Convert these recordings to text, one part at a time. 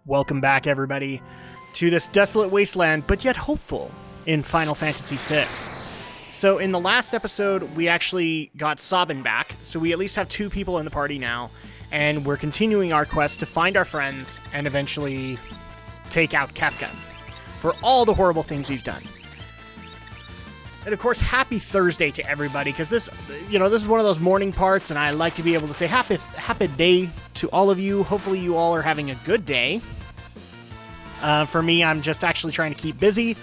Welcome back, everybody, to this desolate wasteland, but yet hopeful, in Final Fantasy VI. So in the last episode, we actually got Sabin back, so we at least have 2 people in the party now, and we're continuing our quest to find our friends and eventually take out Kefka for all the horrible things he's done. And of course, happy Thursday to everybody, because this is one of those morning parts, and I like to be able to say happy day to all of you. Hopefully you all are having a good day. For me, I'm just actually trying to keep busy,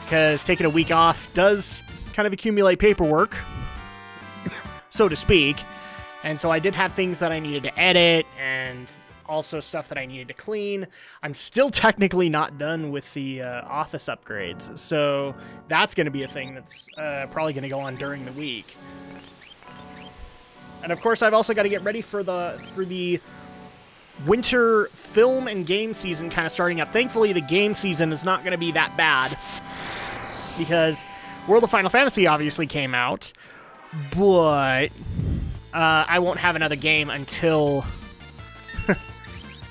because taking a week off does kind of accumulate paperwork, so to speak. And so I did have things that I needed to edit, and also stuff that I needed to clean. I'm still technically not done with the office upgrades, so that's going to be a thing that's probably going to go on during the week. And of course, I've also got to get ready for the winter film and game season kind of starting up. Thankfully, the game season is not going to be that bad, because World of Final Fantasy obviously came out, but I won't have another game until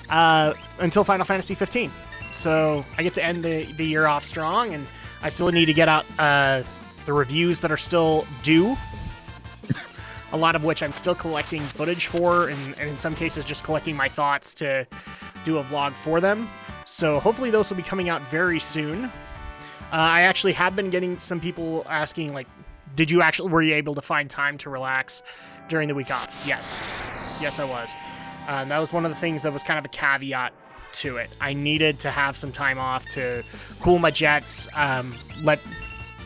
Final Fantasy 15. So I get to end the year off strong, and I still need to get out the reviews that are still due. A lot of which I'm still collecting footage for, and in some cases just collecting my thoughts to do a vlog for them. So hopefully those will be coming out very soon. I actually have been getting some people asking, like, were you able to find time to relax during the week off? Yes. Yes, I was. That was one of the things that was kind of a caveat to it. I needed to have some time off to cool my jets, let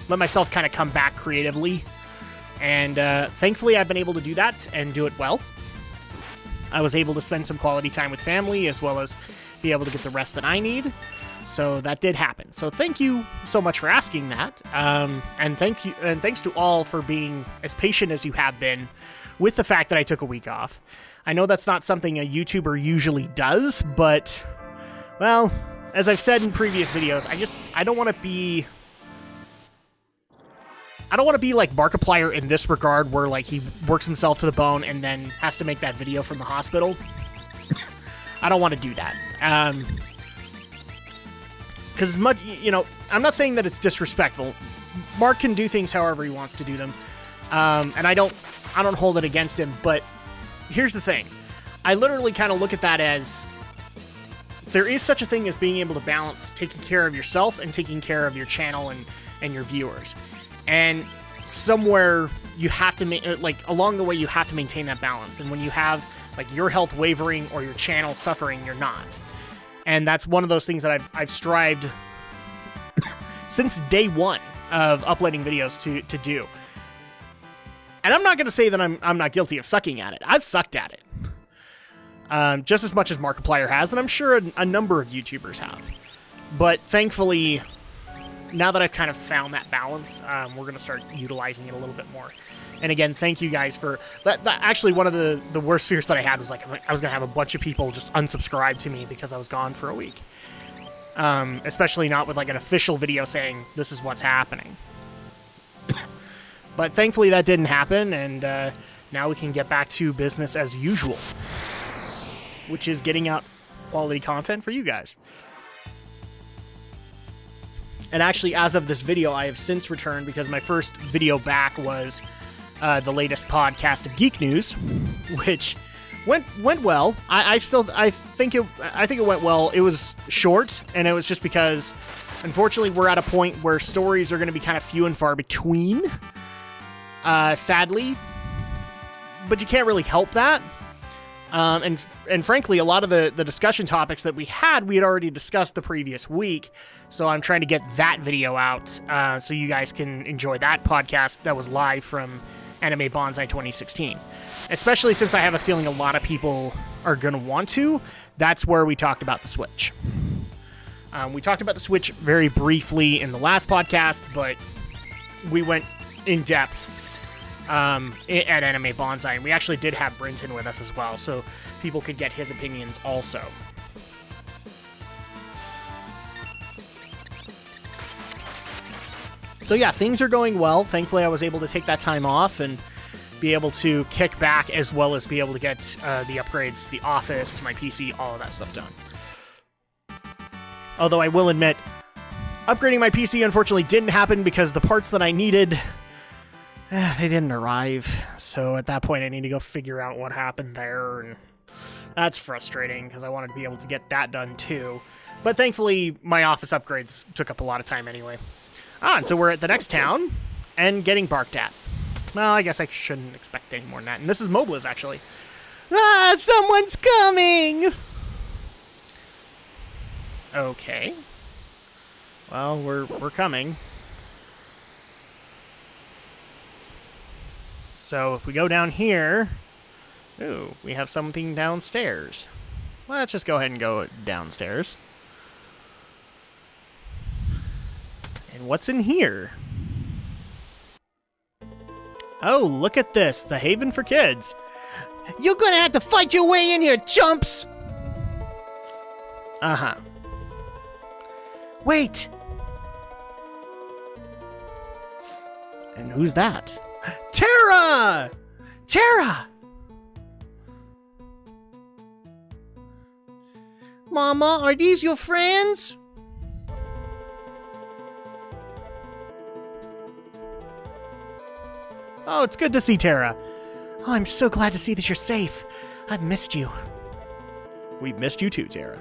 myself kind of come back creatively. And thankfully, I've been able to do that and do it well. I was able to spend some quality time with family, as well as be able to get the rest that I need. So that did happen. So thank you so much for asking that. And thanks to all for being as patient as you have been with the fact that I took a week off. I know that's not something a YouTuber usually does, but, well, as I've said in previous videos, I don't want to be like Markiplier in this regard, where like he works himself to the bone and then has to make that video from the hospital. I don't want to do that. Because as much, I'm not saying that it's disrespectful. Mark can do things however he wants to do them, and I don't hold it against him. But here's the thing: I literally kind of look at that as there is such a thing as being able to balance taking care of yourself and taking care of your channel and your viewers. And somewhere you have to along the way you have to maintain that balance. And when you have like your health wavering or your channel suffering, you're not. And that's one of those things that I've strived since day one of uploading videos to do. And I'm not going to say that I'm not guilty of sucking at it. I've sucked at it. Just as much as Markiplier has, and I'm sure a number of YouTubers have. But thankfully, now that I've kind of found that balance, we're going to start utilizing it a little bit more. And again, thank you guys for that. Actually, one of the worst fears that I had was like I was going to have a bunch of people just unsubscribe to me because I was gone for a week. Especially not with like an official video saying this is what's happening. But thankfully that didn't happen, and now we can get back to business as usual, which is getting out quality content for you guys. And actually, as of this video, I have since returned, because my first video back was the latest podcast of Geek News, which went well. I think it went well. It was short, and it was just because, unfortunately, we're at a point where stories are going to be kind of few and far between, sadly. But you can't really help that. And frankly, a lot of the discussion topics that we had already discussed the previous week. So I'm trying to get that video out so you guys can enjoy that podcast that was live from Anime Bonsai 2016. Especially since I have a feeling a lot of people are going to want to. That's where we talked about the Switch. We talked about the Switch very briefly in the last podcast, but we went in depth at Anime Bonsai, and we actually did have Brinton with us as well, so people could get his opinions also. So yeah, things are going well. Thankfully, I was able to take that time off and be able to kick back, as well as be able to get the upgrades to the office, to my PC, all of that stuff done. Although I will admit, upgrading my PC unfortunately didn't happen because the parts that I needed, they didn't arrive. So at that point, I need to go figure out what happened there, and that's frustrating because I wanted to be able to get that done too. But thankfully, my office upgrades took up a lot of time anyway. And so we're at the next town and getting barked at. Well, I guess I shouldn't expect any more than that. And this is Mobliz, actually. Ah, someone's coming! Okay. Well, we're coming. So if we go down here... Ooh, we have something downstairs. Let's just go ahead and go downstairs. And what's in here? Oh, look at this. It's a haven for kids. You're gonna have to fight your way in here, chumps! Uh-huh. Wait! And who's that? Terra! Terra! Mama, are these your friends? Oh, it's good to see Terra. Oh, I'm so glad to see that you're safe. I've missed you. We've missed you too, Terra.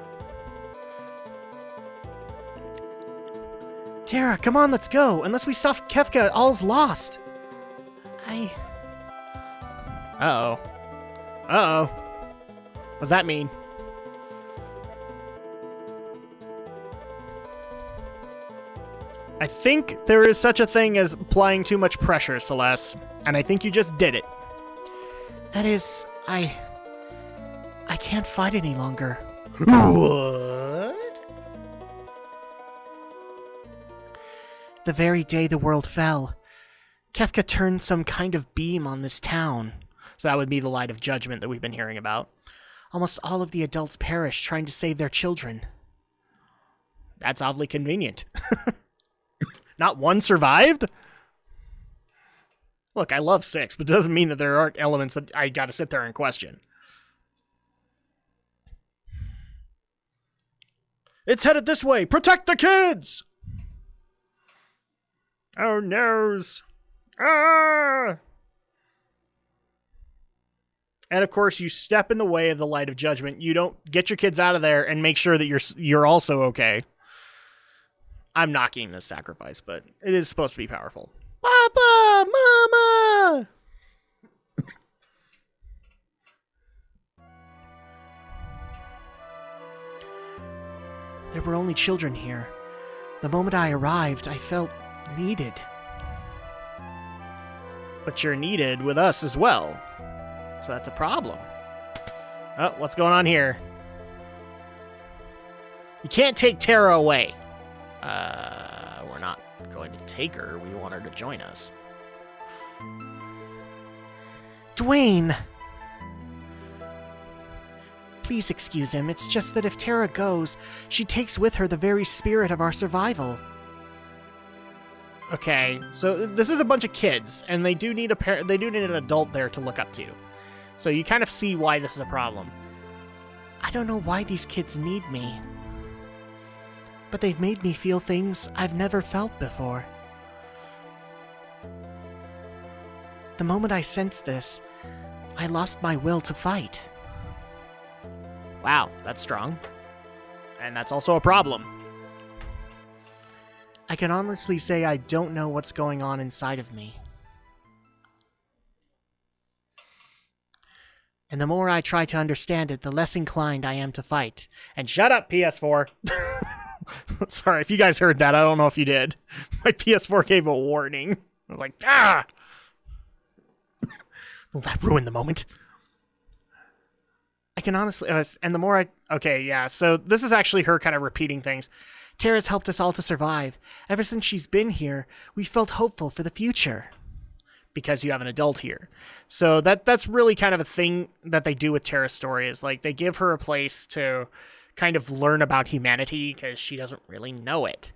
Terra, come on, let's go. Unless we stop Kefka, all's lost. Uh-oh. Uh-oh. What does that mean? I think there is such a thing as applying too much pressure, Celeste, and I think you just did it. That is, I can't fight any longer. What? The very day the world fell, Kefka turned some kind of beam on this town. So that would be the light of judgment that we've been hearing about. Almost all of the adults perished trying to save their children. That's oddly convenient. Not one survived? Look, I love 6, but it doesn't mean that there aren't elements that I gotta sit there and question. It's headed this way! Protect the kids! Oh, noes. Ah! And of course, you step in the way of the light of judgment. You don't get your kids out of there and make sure that you're also okay. I'm knocking this sacrifice, but it is supposed to be powerful. Papa! Mama! There were only children here. The moment I arrived, I felt needed. But you're needed with us as well. So that's a problem. Oh, what's going on here? You can't take Terra away. We're not going to take her. We want her to join us. Dwayne! Please excuse him. It's just that if Terra goes, she takes with her the very spirit of our survival. Okay, so this is a bunch of kids, and they do need an adult there to look up to. So you kind of see why this is a problem. I don't know why these kids need me, but they've made me feel things I've never felt before. The moment I sensed this, I lost my will to fight. Wow, that's strong. And that's also a problem. I can honestly say I don't know what's going on inside of me. And the more I try to understand it, the less inclined I am to fight. And shut up, PS4! Sorry, if you guys heard that, I don't know if you did. My PS4 gave a warning. I was like, ah! Well, that ruined the moment. I can honestly... and the more I... Okay, yeah, so this is actually her kind of repeating things. Terra's helped us all to survive. Ever since she's been here, we felt hopeful for the future. Because you have an adult here. So that's really kind of a thing that they do with Terra's story, is like they give her a place to kind of learn about humanity because she doesn't really know it.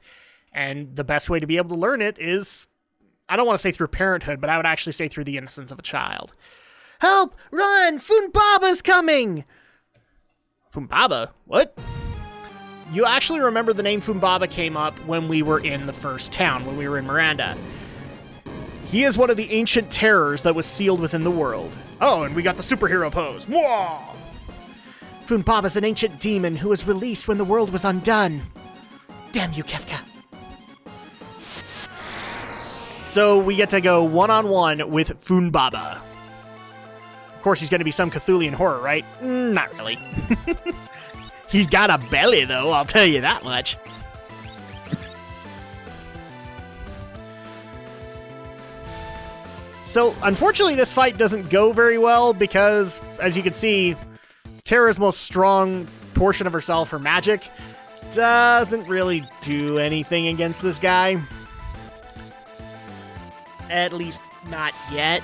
And the best way to be able to learn it is, I don't want to say through parenthood, but I would actually say through the innocence of a child. Help! Run! Funbaba's coming! Funbaba? What? You actually remember the name Fumbaba came up when we were in the first town, when we were in Miranda. He is one of the ancient terrors that was sealed within the world. Oh, and we got the superhero pose. Mwah! Funbaba's an ancient demon who was released when the world was undone. Damn you, Kefka. So we get to go one-on-one with Funbaba. Of course, he's going to be some Cthulhian horror, right? Not really. He's got a belly, though, I'll tell you that much. So, unfortunately, this fight doesn't go very well because, as you can see, Terra's most strong portion of herself, her magic, doesn't really do anything against this guy. At least, not yet.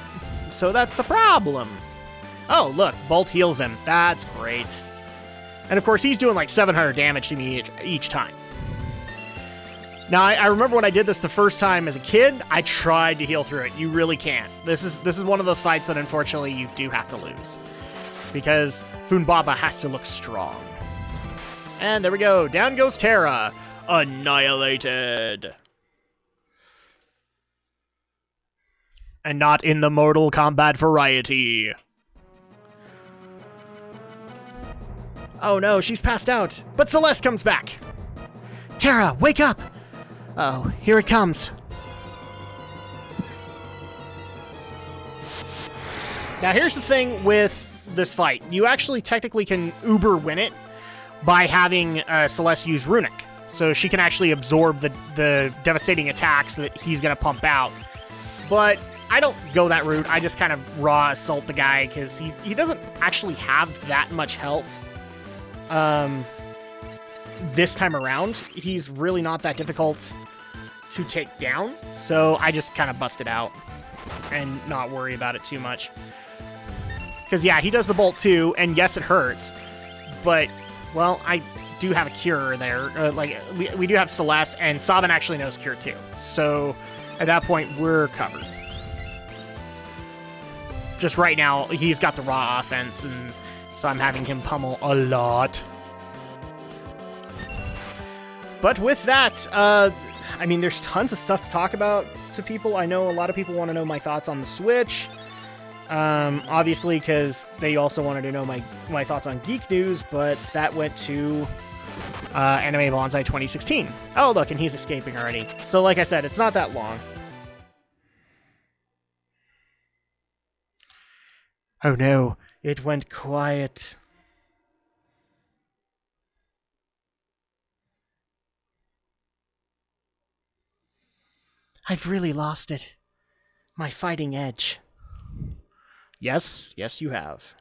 So that's a problem. Oh, look, Bolt heals him. That's great. And of course, he's doing like 700 damage to me each time. Now, I remember when I did this the first time as a kid, I tried to heal through it. You really can't. This is one of those fights that unfortunately you do have to lose. Because Funbaba has to look strong. And there we go. Down goes Terra. Annihilated. And not in the Mortal Kombat variety. Oh no, she's passed out. But Celeste comes back. Terra, wake up! Oh, here it comes. Now here's the thing with this fight. You actually technically can uber win it by having Celeste use Runic. So she can actually absorb the devastating attacks that he's going to pump out. But I don't go that route. I just kind of raw assault the guy because he doesn't actually have that much health. This time around, he's really not that difficult to take down, so I just kind of bust it out and not worry about it too much. Because, yeah, he does the bolt too, and yes, it hurts, but, well, I do have a cure there. We do have Celeste, and Sabin actually knows cure too, so at that point, we're covered. Just right now, he's got the raw offense, and so I'm having him pummel a lot. But with that, I mean, there's tons of stuff to talk about to people. I know a lot of people want to know my thoughts on the Switch. Obviously, because they also wanted to know my thoughts on Geek News, but that went to Anime Bonsai 2016. Oh, look, and he's escaping already. So like I said, it's not that long. Oh no, it went quiet. I've really lost it. My fighting edge. Yes, you have.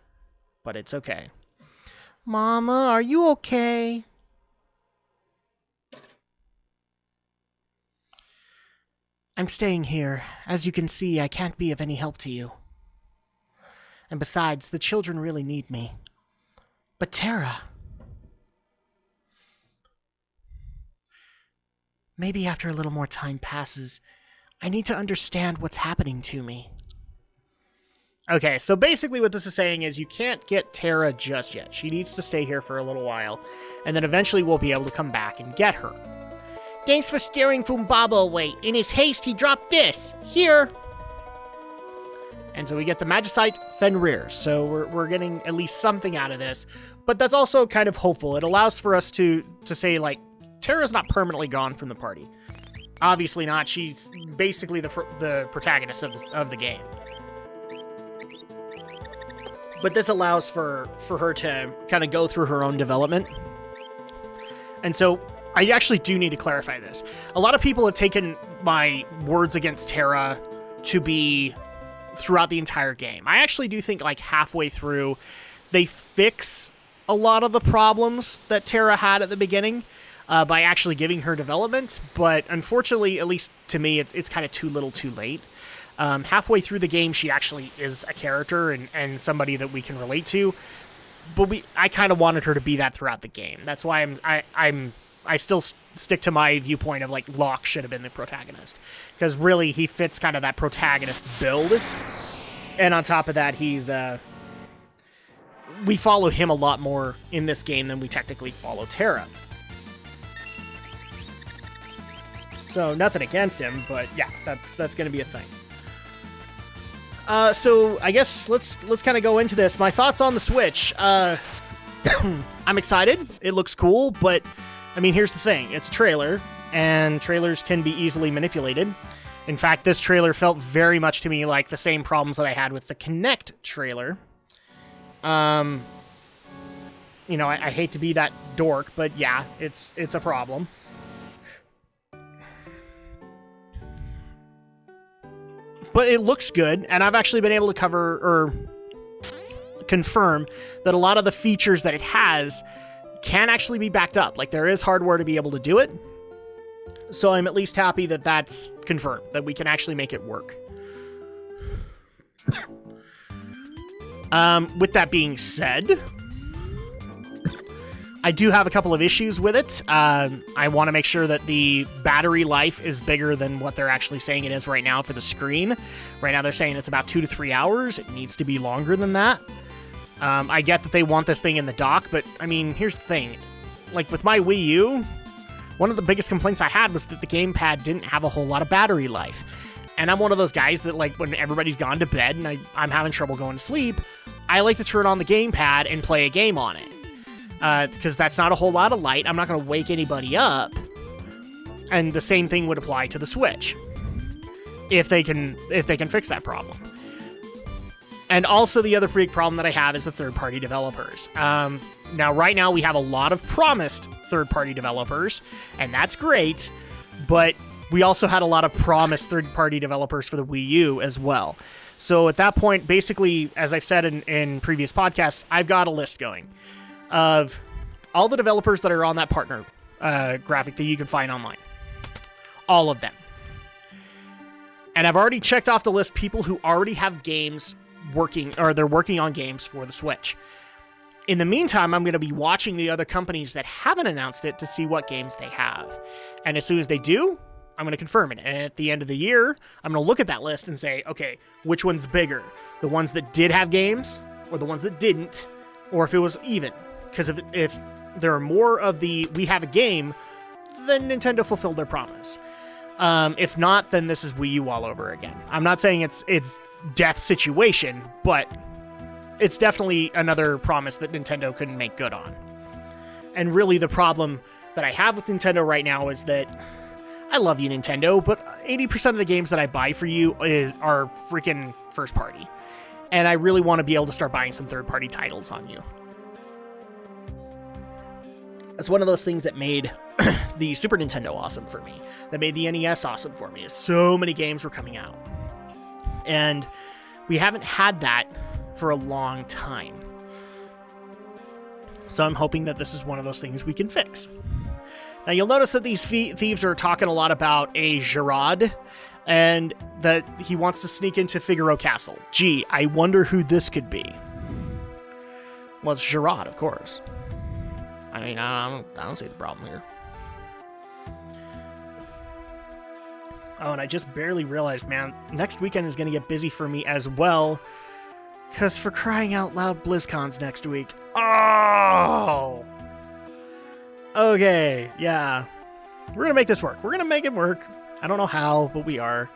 But it's okay. Mama, are you okay? I'm staying here. As you can see, I can't be of any help to you. And besides, the children really need me. But Terra... Maybe after a little more time passes, I need to understand what's happening to me. Okay, so basically what this is saying is you can't get Terra just yet. She needs to stay here for a little while, and then eventually we'll be able to come back and get her. Thanks for scaring Fumbaba away. In his haste, he dropped this. Here. And so we get the Magicite Fenrir, so we're getting at least something out of this. But that's also kind of hopeful. It allows for us to say, like, Terra's not permanently gone from the party. Obviously not. She's basically the protagonist of the game. But this allows for her to kind of go through her own development. And so I actually do need to clarify this. A lot of people have taken my words against Terra to be throughout the entire game. I actually do think like halfway through, they fix a lot of the problems that Terra had at the beginning. By actually giving her development, but unfortunately, at least to me, it's kind of too little too late. Halfway through the game, she actually is a character and somebody that we can relate to, but I kind of wanted her to be that throughout the game. That's why I still stick to my viewpoint of like Locke should have been the protagonist, because really he fits kind of that protagonist build, and on top of that, he's we follow him a lot more in this game than we technically follow Terra. So nothing against him, but yeah, that's going to be a thing. So I guess let's kind of go into this. My thoughts on the Switch. I'm excited. It looks cool, but I mean, here's the thing. It's a trailer, and trailers can be easily manipulated. In fact, this trailer felt very much to me like the same problems that I had with the Kinect trailer. You know, I hate to be that dork, but yeah, it's a problem. But it looks good, and I've actually been able to cover or confirm that a lot of the features that it has can actually be backed up. Like, there is hardware to be able to do it. So I'm at least happy that that's confirmed, that we can actually make it work. With that being said, I do have a couple of issues with it. I want to make sure that the battery life is bigger than what they're actually saying it is right now for the screen. Right now they're saying it's about 2 to 3 hours. It needs to be longer than that. I get that they want this thing in the dock, but I mean, here's the thing. Like with my Wii U, one of the biggest complaints I had was that the gamepad didn't have a whole lot of battery life. And I'm one of those guys that, like, when everybody's gone to bed and I'm having trouble going to sleep, I like to turn on the gamepad and play a game on it. Because that's not a whole lot of light. I'm not going to wake anybody up. And the same thing would apply to the Switch, if they can fix that problem. And also the other big problem that I have is the third-party developers. Now, right now, we have a lot of promised third-party developers, and that's great, but we also had a lot of promised third-party developers for the Wii U as well. So at that point, basically, as I've said in previous podcasts, I've got a list going of all the developers that are on that partner graphic that you can find online. All of them. And I've already checked off the list people who already have games working, or they're working on games for the Switch. In the meantime, I'm going to be watching the other companies that haven't announced it to see what games they have. And as soon as they do, I'm going to confirm it. And at the end of the year, I'm going to look at that list and say, okay, which one's bigger? The ones that did have games, or the ones that didn't, or if it was even. Because if there are more of the we have a game, then Nintendo fulfilled their promise. If not, then this is Wii U all over again. I'm not saying it's death situation, but it's definitely another promise that Nintendo couldn't make good on. And really the problem that I have with Nintendo right now is that I love you, Nintendo, but 80% of the games that I buy for you are freaking first party. And I really want to be able to start buying some third-party titles on you. It's one of those things that made the Super Nintendo awesome for me, that made the NES awesome for me, is so many games were coming out. And we haven't had that for a long time. So I'm hoping that this is one of those things we can fix. Now you'll notice that these thieves are talking a lot about a Gerard, and that he wants to sneak into Figaro Castle. Gee, I wonder who this could be. Well, it's Gerard, of course. I mean, I don't see the problem here. Oh, and I just barely realized, man, next weekend is going to get busy for me as well. Because for crying out loud, BlizzCon's next week. Oh! Okay, yeah. We're going to make this work. We're going to make it work. I don't know how, but we are.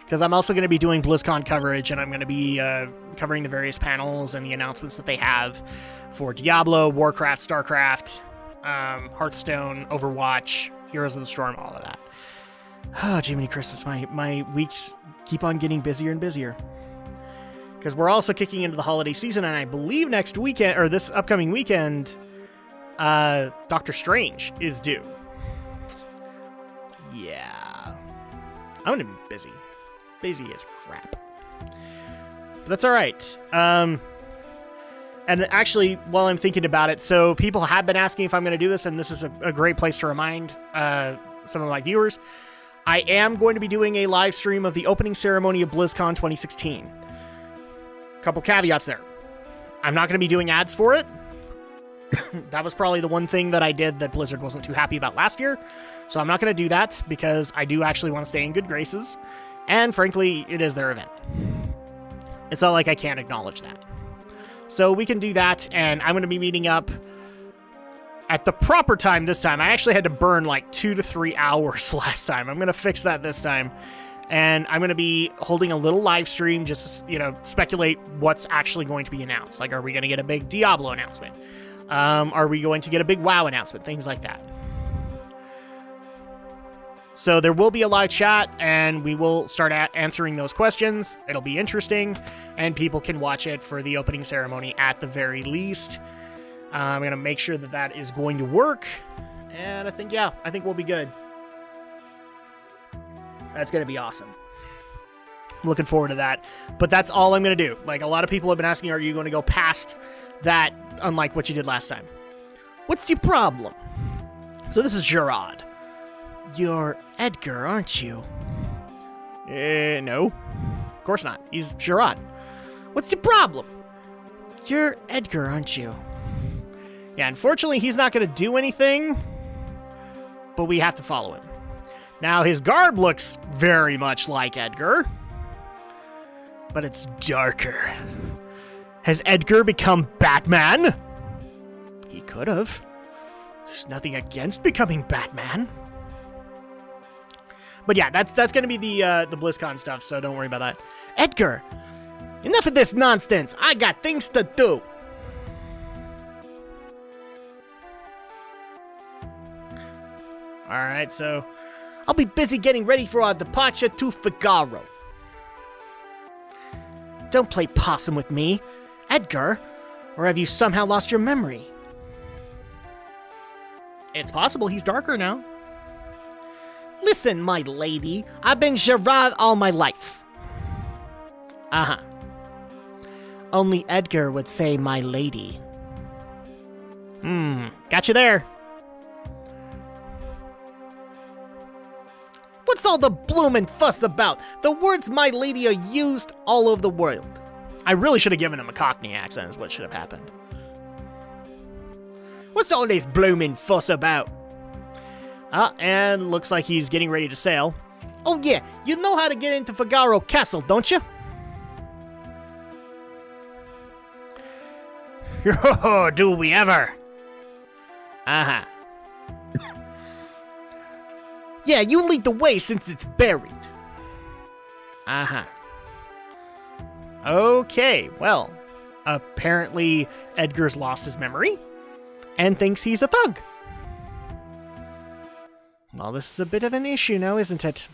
Because I'm also going to be doing BlizzCon coverage, and I'm going to be covering the various panels and the announcements that they have for Diablo, Warcraft, StarCraft, Hearthstone, Overwatch, Heroes of the Storm, all of that. Oh, Jiminy Christmas, my weeks keep on getting busier and busier. Because we're also kicking into the holiday season, and I believe next weekend, or this upcoming weekend, Doctor Strange is due. Yeah. I'm going to be busy. Busy as crap. But that's alright. And actually, while I'm thinking about it, so people have been asking if I'm going to do this, and this is a great place to remind some of my viewers. I am going to be doing a live stream of the opening ceremony of BlizzCon 2016. Couple caveats there. I'm not going to be doing ads for it. That was probably the one thing that I did that Blizzard wasn't too happy about last year. So I'm not going to do that because I do actually want to stay in good graces. And frankly, it is their event. It's not like I can't acknowledge that. So we can do that, and I'm going to be meeting up at the proper time this time. I actually had to burn like 2 to 3 hours last time. I'm going to fix that this time. And I'm going to be holding a little live stream just to, speculate what's actually going to be announced. Like, are we going to get a big Diablo announcement? Are we going to get a big WoW announcement? Things like that. So there will be a live chat, and we will start answering those questions. It'll be interesting, and people can watch it for the opening ceremony at the very least. I'm going to make sure that that is going to work, and I think we'll be good. That's going to be awesome. I'm looking forward to that, but that's all I'm going to do. Like, a lot of people have been asking, are you going to go past that, unlike what you did last time? What's your problem? So this is Gerard. You're Edgar, aren't you? No. Of course not. He's Gerard. What's your problem? You're Edgar, aren't you? Yeah, unfortunately, he's not going to do anything, but we have to follow him. Now, his garb looks very much like Edgar, but it's darker. Has Edgar become Batman? He could have. There's nothing against becoming Batman. But yeah, that's going to be the BlizzCon stuff, so don't worry about that. Edgar, enough of this nonsense. I got things to do. Alright, so I'll be busy getting ready for our departure to Figaro. Don't play possum with me, Edgar, or have you somehow lost your memory? It's possible he's darker now. Listen, my lady, I've been Gerard all my life. Uh-huh. Only Edgar would say my lady. Got you there. What's all the bloomin' fuss about? The words my lady are used all over the world. I really should have given him a Cockney accent is what should have happened. What's all this bloomin' fuss about? And looks like he's getting ready to sail. Oh yeah, you know how to get into Figaro Castle, don't you? Oh, do we ever? Uh-huh. Yeah, you lead the way since it's buried. Uh-huh. Okay, well, apparently Edgar's lost his memory and thinks he's a thug. Well, this is a bit of an issue now, isn't it?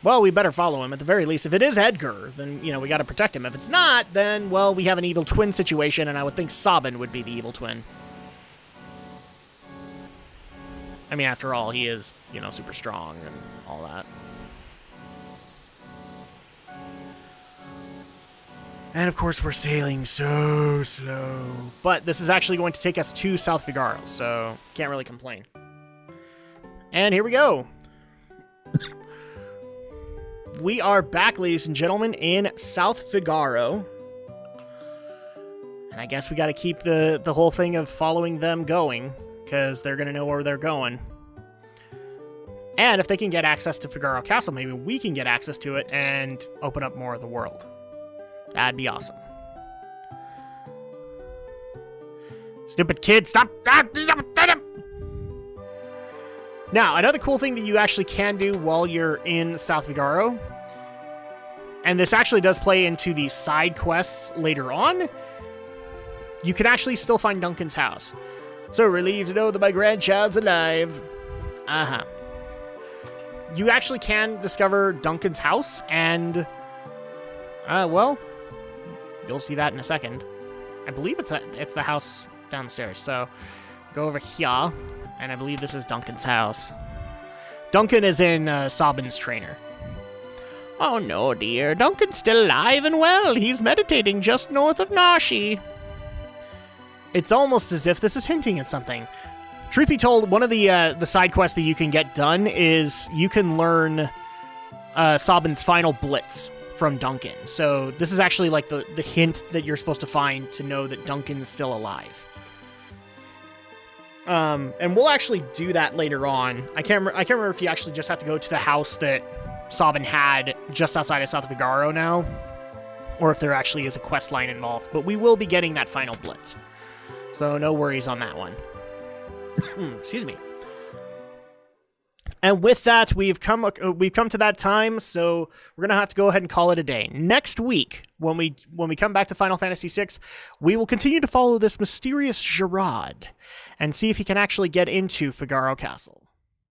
Well, we better follow him at the very least. If it is Edgar, then, we gotta protect him. If it's not, then, well, we have an evil twin situation, and I would think Sabin would be the evil twin. I mean, after all, he is, super strong and all that. And of course, we're sailing so slow. But this is actually going to take us to South Figaro, so can't really complain. And here we go. We are back, ladies and gentlemen, in South Figaro. And I guess we got to keep the whole thing of following them going, because they're going to know where they're going. And if they can get access to Figaro Castle, maybe we can get access to it and open up more of the world. That'd be awesome. Stupid kid, stop! Now, another cool thing that you actually can do while you're in South Figaro, and this actually does play into the side quests later on, you can actually still find Duncan's house. So relieved to know that my grandchild's alive. Uh-huh. You actually can discover Duncan's house, and, well, you'll see that in a second. I believe it's the house downstairs, so go over here, and I believe this is Duncan's house. Duncan is in Sabin's trainer. Oh no, dear. Duncan's still alive and well. He's meditating just north of Nashi. It's almost as if this is hinting at something. Truth be told, one of the side quests that you can get done is you can learn Sabin's final blitz from Duncan. So this is actually like the hint that you're supposed to find to know that Duncan is still alive. And we'll actually do that later on. I can't remember if you actually just have to go to the house that Sabin had just outside of South Figaro now, or if there actually is a quest line involved. But we will be getting that final blitz. So no worries on that one. Excuse me. And with that, we've come to that time, so we're gonna have to go ahead and call it a day. Next week, when we come back to Final Fantasy VI, we will continue to follow this mysterious Gerard and see if he can actually get into Figaro Castle.